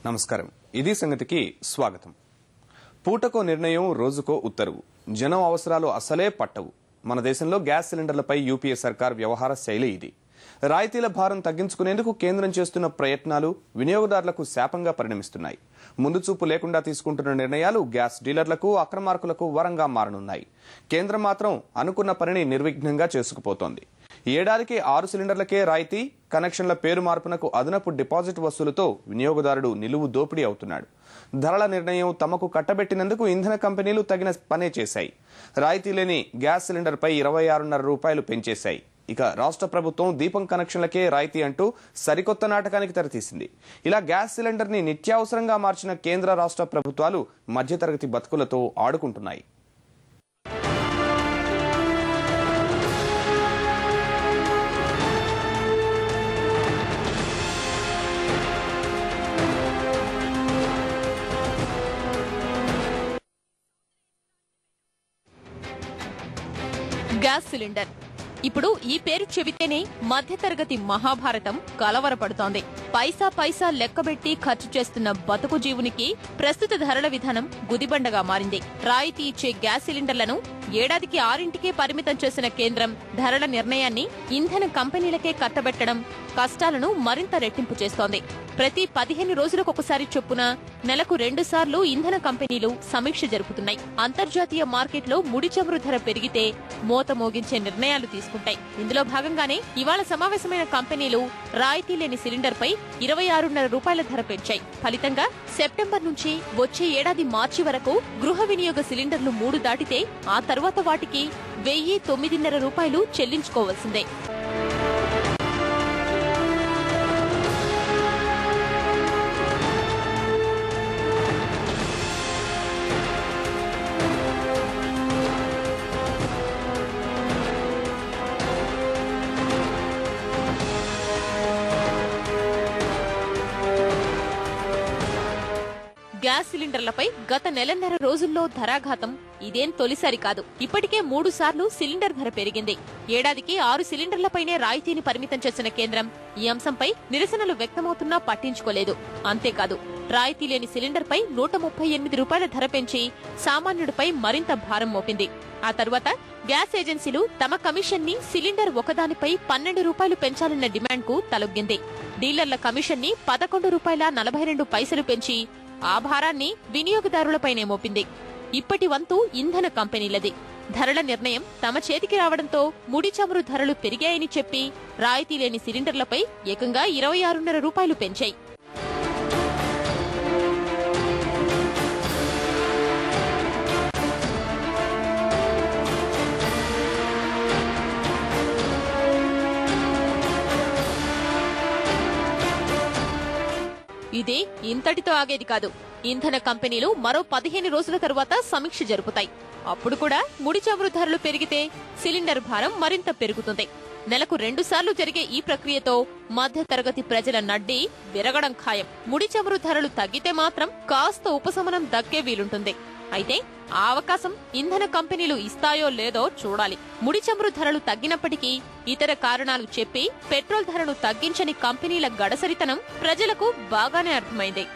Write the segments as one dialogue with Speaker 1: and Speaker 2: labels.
Speaker 1: నమస్కారం. ఇది సంగతికి స్వాగతం. పూటకో నిర్ణయం, రోజుకో ఉత్తర్వు. జనం అవసరాలు అసలే పట్టవు. మన దేశంలో గ్యాస్ సిలిండర్లపై యూపీఏ సర్కార్ వ్యవహార శైలి ఇది. రాయితీల భారం తగ్గించుకునేందుకు కేంద్రం చేస్తున్న ప్రయత్నాలు వినియోగదారులకు శాపంగా పరిణమిస్తున్నాయి. ముందు చూపు లేకుండా తీసుకుంటున్న నిర్ణయాలు గ్యాస్ డీలర్లకు, అక్రమార్కులకు వరంగా మారనున్నాయి. కేంద్రం మాత్రం అనుకున్న పనిని నిర్విఘ్నంగా చేసుకుపోతోంది. ఏడాదికి 6 సిలిండర్లకే రాయితీ, కనెక్షన్ల పేరు మార్పునకు అదనపు డిపాజిట్ వసూలుతో వినియోగదారుడు నిలువు దోపిడీ అవుతున్నాడు. ధరల నిర్ణయం తమకు కట్టబెట్టినందుకు ఇంధన కంపెనీలు తగిన పనే చేశాయి. రాయితీ లేని గ్యాస్ సిలిండర్పై 26.5 రూపాయలు పెంచేశాయి. ఇక రాష్ట్ర ప్రభుత్వం దీపం కనెక్షన్లకే రాయితీ అంటూ సరికొత్త నాటకానికి తెరతీసింది. ఇలా గ్యాస్ సిలిండర్ ని నిత్యావసరంగా మార్చిన కేంద్ర రాష్ట్ర ప్రభుత్వాలు మధ్యతరగతి బతుకులతో ఆడుకుంటున్నాయి.
Speaker 2: గ్యాస్ సిలిండర్ ఇప్పుడు ఈ పేరు చెబితేనే మధ్యతరగతి మహాభారతం కలవరపడుతోంది. పైసా పైసా లెక్కబెట్టి ఖర్చు చేస్తున్న బతుకు జీవునికి ప్రస్తుత ధరల విధానం గుదిబండగా మారింది. రాయితీ ఇచ్చే గ్యాస్ సిలిండర్లను ఏడాదికి 6కే పరిమితం చేసిన కేంద్రం ధరల నిర్ణయాన్ని ఇంధన కంపెనీలకే కట్టబెట్టడం కష్టాలను మరింత రెట్టింపు చేస్తోంది. ప్రతి 15 రోజులకొకసారి చొప్పున నెలకు 2 సార్లు ఇంధన కంపెనీలు సమీక్ష జరుపుతున్నాయి. అంతర్జాతీయ మార్కెట్లో ముడి చమురు ధర పెరిగితే మోత మోగించే నిర్ణయాలు తీసుకుంటాయి. ఇందులో భాగంగానే ఇవాళ సమావేశమైన కంపెనీలు రాయితీ లేని సిలిండర్ పై 26.5 రూపాయల ధర పెంచాయి. ఫలితంగా సెప్టెంబర్ నుంచి వచ్చే ఏడాది మార్చి వరకు గృహ వినియోగ సిలిండర్లు 3 దాటితే ఆ తర్వాత వాటికి 1,009.5 రూపాయలు చెల్లించుకోవాల్సిందే. గ్యాస్ సిలిండర్లపై గత నెలన్నర రోజుల్లో ధరాఘాతం ఇదేం తొలిసారి కాదు. ఇప్పటికే 3 సార్లు సిలిండర్ ధర పెరిగింది. ఏడాదికి 6 సిలిండర్లపైనే రాయితీని పరిమితం చేసిన కేంద్రం ఈ అంశంపై నిరసనలు వ్యక్తమవుతున్నా పట్టించుకోలేదు. అంతేకాదు, రాయితీ లేని సిలిండర్పై 138 రూపాయల ధర పెంచి సామాన్యుడిపై మరింత భారం మోపింది. ఆ తర్వాత గ్యాస్ ఏజెన్సీలు తమ కమిషన్ ని సిలిండర్ ఒకదానిపై 12 రూపాయలు పెంచాలన్న డిమాండ్ కు తలొగ్గింది. డీలర్ల కమిషన్ ని 11 రూపాయల 42 పైసలు పెంచి ఆ భారాన్ని వినియోగదారులపైనే మోపింది. ఇప్పటి వంతు ఇంధన కంపెనీలది. ధరల నిర్ణయం తమ చేతికి రావడంతో ముడి చమురు ధరలు పెరిగాయని చెప్పి రాయితీ లేని సిలిండర్లపై ఏకంగా 26.5 రూపాయలు పెంచాయి. ఇది ఇంతటితో ఆగేది కాదు. ఇంధన కంపెనీలు మరో 15 రోజుల తరువాత సమీక్ష జరుపుతాయి. అప్పుడు కూడా ముడి చమురు ధరలు పెరిగితే సిలిండర్ భారం మరింత పెరుగుతుంది. నెలకు 2 సార్లు జరిగే ఈ ప్రక్రియతో మధ్య తరగతి ప్రజల నడ్డి విరగడం ఖాయం. ముడి చమురు ధరలు తగ్గితే మాత్రం కాస్త ఉపశమనం దక్కే వీలుంటుంది. అయితే ఆ అవకాశం ఇంధన కంపెనీలు ఇస్తాయో లేదో చూడాలి. ముడి చమురు ధరలు తగ్గినప్పటికీ ఇతర కారణాలు చెప్పి పెట్రోల్ ధరను తగ్గించని కంపెనీల గడసరితనం ప్రజలకు బాగానే అర్థమైంది.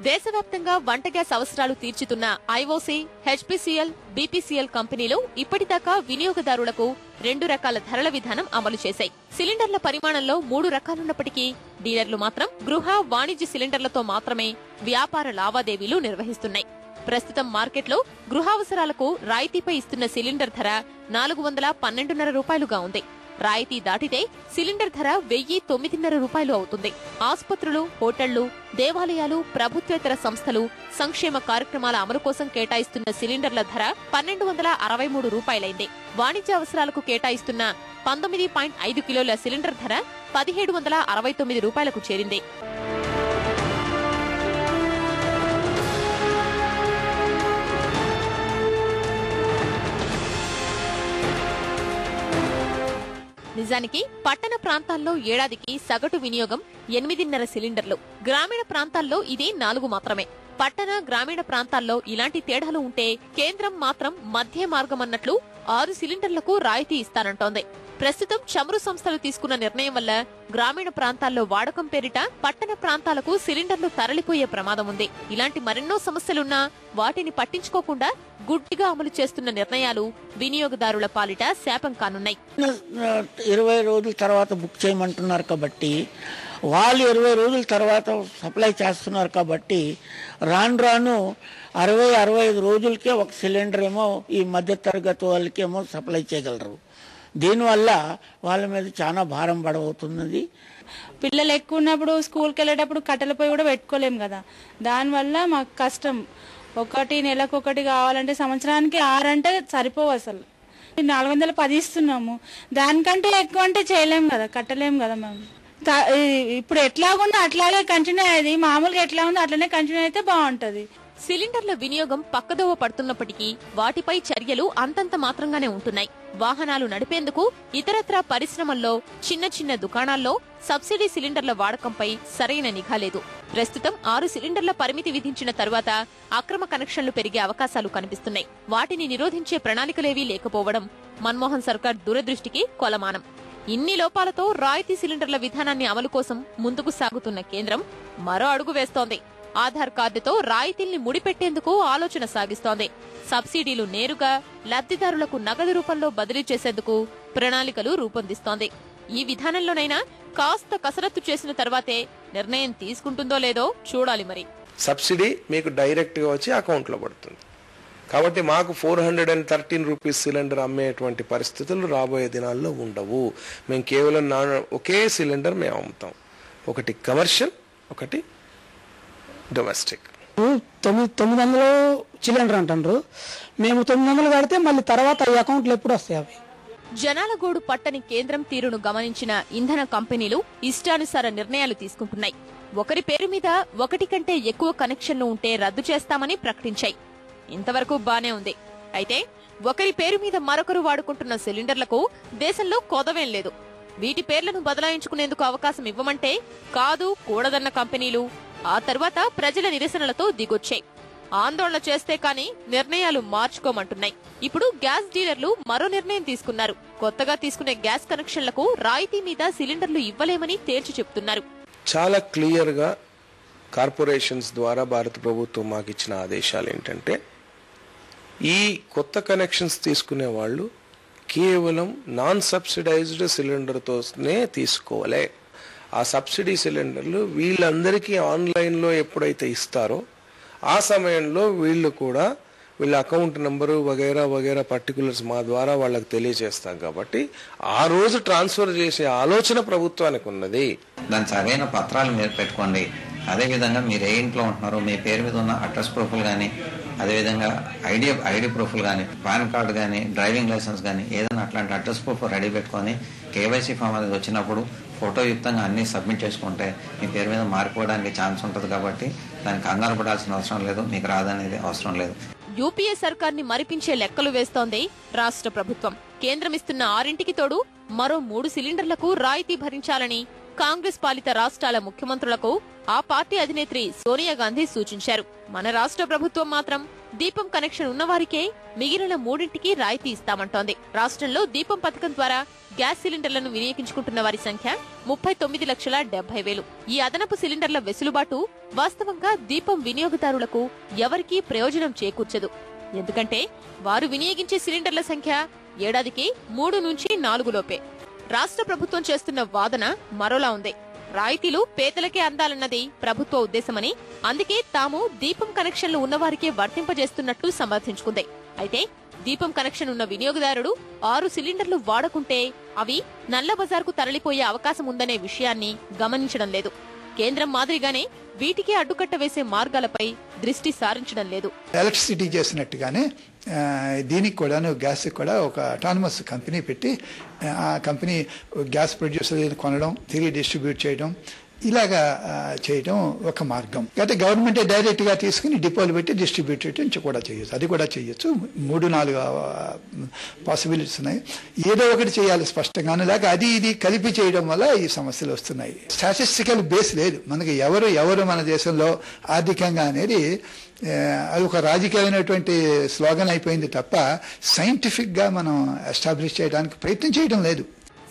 Speaker 2: దేశవ్యాప్తంగా వంట గ్యాస్ అవసరాలు తీర్చుతున్న ఐఓసీ, హెచ్పీసీఎల్, బీపీసీఎల్ కంపెనీలు ఇప్పటిదాకా వినియోగదారులకు 2 రకాల ధరల విధానం అమలు చేశాయి. సిలిండర్ల పరిమాణంలో 3 రకాలున్నప్పటికీ డీలర్లు మాత్రం గృహ, వాణిజ్య సిలిండర్లతో మాత్రమే వ్యాపార లావాదేవీలు నిర్వహిస్తున్నాయి. ప్రస్తుతం మార్కెట్లో గృహావసరాలకు రాయితీపై ఇస్తున్న సిలిండర్ ధర 412.5 రూపాయలుగా ఉంది. రాయితీ దాటితే సిలిండర్ ధర 1,009.5 రూపాయలు అవుతుంది. ఆసుపత్రులు, హోటళ్లు, దేవాలయాలు, ప్రభుత్వేతర సంస్థలు సంక్షేమ కార్యక్రమాల అమలు కోసం కేటాయిస్తున్న సిలిండర్ల ధర 1,263 రూపాయలైంది. వాణిజ్య అవసరాలకు కేటాయిస్తున్న 19.5 కిలోల సిలిండర్ ధర 1,769 రూపాయలకు చేరింది. నిజానికి పట్టణ ప్రాంతాల్లో ఏడాదికి సగటు వినియోగం 8.5 సిలిండర్లు. గ్రామీణ ప్రాంతాల్లో ఇది 4 మాత్రమే. పట్టణ గ్రామీణ ప్రాంతాల్లో ఇలాంటి తేడాలు ఉంటే కేంద్రం మాత్రం మధ్య మార్గమన్నట్లు 6 సిలిండర్లకు రాయితీ ఇస్తానంటోంది. ప్రస్తుతం చమురు సంస్థలు తీసుకున్న నిర్ణయం వల్ల గ్రామీణ ప్రాంతాల్లో వాడకం పేరిట పట్టణ ప్రాంతాలకు సిలిండర్లు తరలిపోయే ప్రమాదం ఉంది. ఇలాంటి మరెన్నో సమస్యలున్నా వాటిని పట్టించుకోకుండా గుడ్డిగా అమలు చేస్తున్న నిర్ణయాలు వినియోగదారుల పాలిట శాపం కానున్నాయి.
Speaker 3: 20 రోజుల తర్వాత బుక్ చేయమంటున్నారు కాబట్టి, వాళ్ళు 20 రోజుల తర్వాత సప్లై చేస్తున్నారు కాబట్టి రాను 60-65 రోజులకే ఒక సిలిండర్ ఏమో ఈ మధ్య తరగతి వాళ్ళకేమో సప్లై చేయగలరు. దీనివల్ల వాళ్ళ మీద చాలా భారం పడబోతున్నది.
Speaker 4: పిల్లలు ఎక్కువ ఉన్నప్పుడు స్కూల్కి వెళ్ళేటప్పుడు కట్టెల పొయ్యి కూడా పెట్టుకోలేము కదా, దానివల్ల మాకు కష్టం. నెలకు ఒకటి కావాలంటే సంవత్సరానికి 6 అంటే సరిపోవు. అసలు 410 ఇస్తున్నాము, దానికంటే ఎక్కువ అంటే చేయలేము కదా, కట్టలేము కదా మేము. ఇప్పుడు ఎట్లాగుందో అట్లాగే కంటిన్యూ అయ్యేది, మామూలుగా ఎట్లా ఉందో అట్లనే కంటిన్యూ అయితే బాగుంటది.
Speaker 2: సిలిండర్ల వినియోగం పక్కదోవ పడుతున్నప్పటికీ వాటిపై చర్యలు అంతంత మాత్రంగానే ఉంటున్నాయి. వాహనాలు నడిపేందుకు ఇతరత్రా పరిశ్రమల్లో, చిన్న చిన్న దుకాణాల్లో సబ్సిడీ సిలిండర్ల వాడకంపై సరైన నిఘా లేదు. ప్రస్తుతం 6 సిలిండర్ల పరిమితి విధించిన తరువాత అక్రమ కనెక్షన్లు పెరిగే అవకాశాలు కనిపిస్తున్నాయి. వాటిని నిరోధించే ప్రణాళికలేవీ లేకపోవడం మన్మోహన్ సర్కార్ దురదృష్టికి కొలమానం. ఇన్ని లోపాలతో రాయితీ సిలిండర్ల విధానాన్ని అమలు కోసం ముందుకు సాగుతున్న కేంద్రం మరో అడుగు వేస్తోంది. ఆధార్ కార్డుతో రాయితీల్ని ముడిపెట్టేందుకు ఆలోచన సాగిస్తోంది. సబ్సిడీలు నేరుగా లబ్ధిదారులకు నగదు రూపంలో బదిలీ చేసేందుకు ప్రణాళికలు రూపొందిస్తోంది. ఈ విధానంలోనైనా కాస్త కసరత్తు చేసిన తర్వాతే నిర్ణయం తీసుకుంటుందో లేదో చూడాలి. మరి
Speaker 5: సబ్సిడీ మీకు డైరెక్ట్ గా వచ్చి అకౌంట్ లో పడుతుంది కాబట్టి మాకు 413 రూపీస్ సిలిండర్ అమ్మేటువంటి పరిస్థితులు రాబోయే దినాల్లో ఉండవు. మేము కేవలం ఒకే సిలిండర్ మేము అమ్ముతాం, ఒకటి కమర్షియల్, ఒకటి డొమెస్టిక్.
Speaker 6: 900 సిలిండర్ అంటారు, మేము 900 కడితే మళ్ళీ తర్వాత ఈ అకౌంట్లు ఎప్పుడు వస్తాయి? అవి
Speaker 2: జనాల గోడు పట్టని కేంద్రం తీరును గమనించిన ఇంధన కంపెనీలు ఇష్టానుసార నిర్ణయాలు తీసుకుంటున్నాయి. ఒకరి పేరు మీద ఒకటి కంటే ఎక్కువ కనెక్షన్లు ఉంటే రద్దు చేస్తామని ప్రకటించాయి. ఇంతవరకు బానే ఉంది. అయితే ఒకరి పేరు మీద మరొకరు వాడుకుంటున్న సిలిండర్లకు దేశంలో కొదవేం లేదు. వీటి పేర్లను బదలాయించుకునేందుకు అవకాశం ఇవ్వమంటే కాదు కూడదన్న కంపెనీలు ఆ తర్వాత ప్రజల నిరసనలతో దిగొచ్చాయి. ఆందోళన చేస్తే కాని నిర్ణయాలు మార్చుకోమంటున్నాయి. ఇప్పుడు గ్యాస్ డీలర్లు మరో నిర్ణయం తీసుకున్నారు. కొత్తగా తీసుకునే గ్యాస్ కనెక్షన్లకు రాయితీ మీద సిలిండర్లు ఇవ్వలేమని తేల్చి చెప్తున్నారు.
Speaker 5: చాలా క్లియర్ గా కార్పొరేషన్స్ ద్వారా భారత ప్రభుత్వం మాకు ఇచ్చిన ఆదేశాలు ఏంటంటే, ఈ కొత్త కనెక్షన్స్ తీసుకునే వాళ్ళు కేవలం నాన్ సబ్సిడైజ్డ్ సిలిండర్తోనే తీసుకోవాలి. ఆ సబ్సిడీ సిలిండర్లు వీళ్ళందరికీ ఆన్లైన్లో ఎప్పుడైతే ఇస్తారో ఆ సమయంలో వీళ్ళు కూడా వీళ్ళ అకౌంట్ నెంబరు వగైరా వగైరా పర్టికులర్స్ మా ద్వారా వాళ్ళకి తెలియజేస్తాం కాబట్టి ఆ రోజు ట్రాన్స్ఫర్ చేసే ఆలోచన ప్రభుత్వానికి ఉన్నది.
Speaker 7: దాని సరైన పత్రాలు మీరు పెట్టుకోండి. అదేవిధంగా మీరు ఏ ఇంట్లో ఉంటున్నారో మీ పేరు మీద ఉన్న అడ్రస్ ప్రూఫ్లు కానీ, అదేవిధంగా ఐడి ప్రూఫ్లు కానీ, పాన్ కార్డు కానీ, డ్రైవింగ్ లైసెన్స్ కానీ ఏదైనా అట్లాంటి అడ్రస్ ప్రూఫ్ రెడీ పెట్టుకొని కేవైసీ ఫామ్ అనేది వచ్చినప్పుడు ఫోటోయుక్తంగా అన్ని సబ్మిట్ చేసుకుంటే మీ పేరు మీద మారిపోవడానికి ఛాన్స్ ఉంటుంది. కాబట్టి దానికి కంగారు పడాల్సిన అవసరం లేదు, మీకు రాదనేది అవసరం లేదు.
Speaker 2: యూపీఏ సర్కార్ని మరిపించే లెక్కలు వేస్తోంది రాష్ట్ర ప్రభుత్వం. కేంద్రం ఇస్తున్న 6కి తోడు మరో 3 సిలిండర్లకు రాయితీ భరించాలని కాంగ్రెస్ పాలిత రాష్ట్రాల ముఖ్యమంత్రులకు ఆ పార్టీ అధినేత్రి సోనియా గాంధీ సూచించారు. మన రాష్ట్ర ప్రభుత్వం మాత్రం దీపం కనెక్షన్ ఉన్నవారికే మిగిలిన 3కి రాయితీ ఇస్తామంటోంది. రాష్ట్రంలో దీపం పథకం ద్వారా గ్యాస్ సిలిండర్లను వినియోగించుకుంటున్న వారి సంఖ్య 39,70,000. ఈ అదనపు సిలిండర్ల వెసులుబాటు వాస్తవంగా దీపం వినియోగదారులకు ఎవరికీ ప్రయోజనం చేకూర్చదు. ఎందుకంటే వారు వినియోగించే సిలిండర్ల సంఖ్య ఏడాదికి 3 నుంచి 4 లోపే. రాష్ట్ర ప్రభుత్వం చేస్తున్న వాదన మరోలా ఉంది. రాయితీలు పేదలకే అందాలన్నది ప్రభుత్వ ఉద్దేశమని, అందుకే తాము దీపం కనెక్షన్లు ఉన్నవారికే వర్తింపజేస్తున్నట్లు సమర్థించుకుంది. అయితే దీపం కనెక్షన్ ఉన్న వినియోగదారుడు 6 సిలిండర్లు వాడకుంటే అవి నల్ల బజార్కు తరలిపోయే అవకాశం ఉందనే విషయాన్ని గమనించడం లేదు. కేంద్రం మాదిరిగానే వీటికి అడ్డుకట్ట వేసే మార్గాలపై దృష్టి సారించడం లేదు.
Speaker 8: ఎలక్ట్రిసిటీ చేసినట్టుగానే దీనికి కూడా గ్యాస్ కూడా ఒక అటానమస్ కంపెనీ పెట్టి ఆ కంపెనీ గ్యాస్ ప్రొడ్యూసర్ కొనడం, తిరిగి డిస్ట్రిబ్యూట్ చేయడం, ఇలాగా చేయడం ఒక మార్గం. అయితే గవర్నమెంటే డైరెక్ట్ గా తీసుకుని డిపోలు పెట్టి డిస్ట్రిబ్యూట్ కూడా చేయొచ్చు, అది కూడా చేయొచ్చు. 3-4 పాసిబిలిటీస్ ఉన్నాయి. ఏదో ఒకటి చేయాలి స్పష్టంగానే, లేక అది ఇది కలిపి చేయడం వల్ల ఈ సమస్యలు వస్తున్నాయి. స్టాటిస్టికల్ బేస్ లేదు మనకి, ఎవరు మన దేశంలో ఆర్థికంగా అనేది అది ఒక రాజకీయమైనటువంటి స్లోగన్ అయిపోయింది తప్ప సైంటిఫిక్ గా మనం ఎస్టాబ్లిష్ చేయడానికి ప్రయత్నం చేయడం లేదు.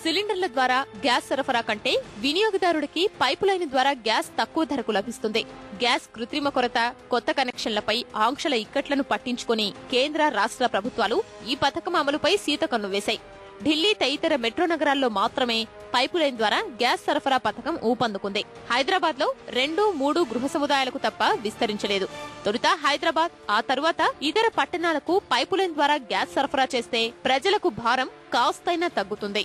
Speaker 2: సిలిండర్ల ద్వారా గ్యాస్ సరఫరా కంటే వినియోగదారుడికి పైపు లైన్ ద్వారా గ్యాస్ తక్కువ ధరకు లభిస్తుంది. గ్యాస్ కృత్రిమ కొరత, కొత్త కనెక్షన్లపై ఆంక్షల ఇక్కట్లను పట్టించుకుని కేంద్ర రాష్ట్ర ప్రభుత్వాలు ఈ పథకం అమలుపై సీతకన్ను వేశాయి. ఢిల్లీ తదితర మెట్రో నగరాల్లో మాత్రమే పైపు లైన్ ద్వారా గ్యాస్ సరఫరా పథకం ఊపందుకుంది. హైదరాబాద్ లో 2-3 గృహ సముదాయాలకు తప్ప విస్తరించలేదు. తొలుత హైదరాబాద్, ఆ తరువాత ఇతర పట్టణాలకు పైపు లైన్ ద్వారా గ్యాస్ సరఫరా చేస్తే ప్రజలకు భారం కాస్తైనా తగ్గుతుంది.